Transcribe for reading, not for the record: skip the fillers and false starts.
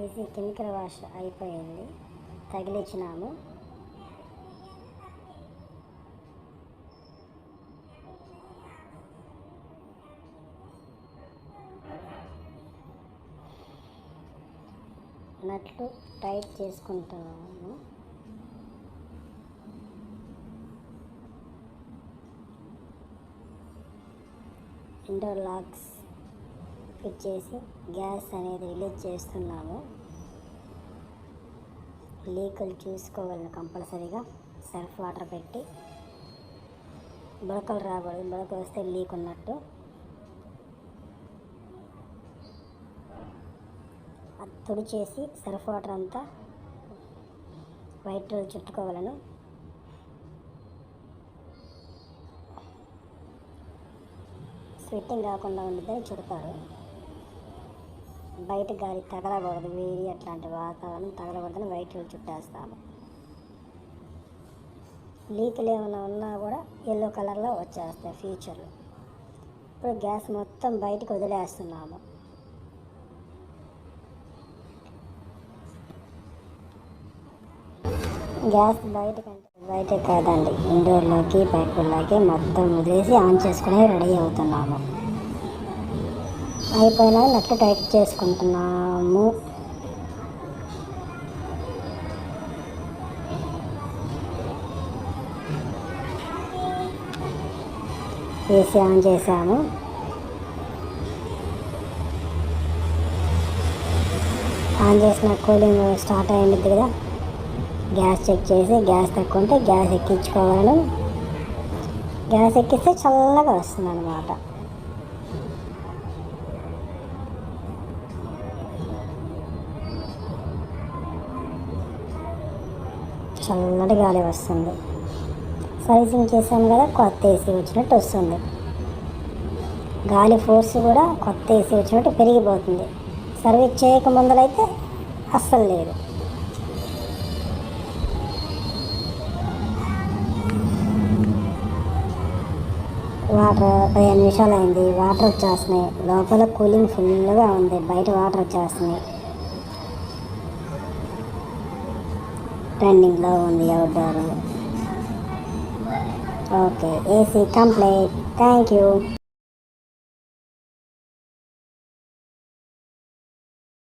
AC chemical wash అయిపోయింది, తగిలించినాము. నట్లు tight చేసుకుంటున్నాము. ఇండోర్ లాక్స్ ఫిట్ చేసి గ్యాస్ అనేది రిలీజ్ చేస్తున్నాము. లీకులు చూసుకోవాలని కంపల్సరీగా సర్ఫ్ వాటర్ పెట్టి, బుడకలు రాకూడదు, బుడక వస్తే లీక్ ఉన్నట్టు. అది తుడిచేసి సర్ఫ్ వాటర్ అంతా వైట్ చుట్టుకోవాలను. స్వెట్టింగ్ రాకుండా ఉండిద్దని చుడతారు. బయట గాలి తగలకూడదు, వేడి అట్లాంటి వాతావరణం తగలకూడదని వైట్ చుట్టేస్తాము. లీకులు ఏమైనా ఉన్నా కూడా ఎల్లో కలర్లో వచ్చేస్తాయి ఫ్యూచర్లో. ఇప్పుడు గ్యాస్ మొత్తం బయటకు వదిలేస్తున్నాము. గ్యాస్ బయట కాదండి, ఇండోర్లోకి పైపుల్లోకి మొత్తం వదిలేసి ఆన్ చేసుకుని రెడీ అవుతున్నాము. అయిపోయినా నట్లు టైట్ చేసుకుంటున్నాము. ఏసీ ఆన్ చేసాము. ఆన్ చేసిన కూలింగ్ స్టార్ట్ అయింది కదా, గ్యాస్ చెక్ చేసి గ్యాస్ తక్కువ ఉంటే గ్యాస్ ఎక్కించుకోవాలను. గ్యాస్ ఎక్కిస్తే చల్లగా వస్తుంది అన్నమాట. చల్లటి గాలి వస్తుంది. సర్వీసింగ్ చేసాం కదా, కొత్త ఏసీ వచ్చినట్టు వస్తుంది. గాలి ఫోర్స్ కూడా కొత్త ఏసీ వచ్చినట్టు పెరిగిపోతుంది. సర్వీస్ చేయక ముందరైతే అస్సలు లేదు. వాటర్ 15 నిమిషాలు అయింది, వాటర్ వచ్చేస్తున్నాయి. లోపల కూలింగ్ ఫుల్గా ఉంది, బయట వాటర్ వచ్చేస్తున్నాయి. రన్నింగ్లో ఉంది outdoor. Okay, AC complete. Thank you.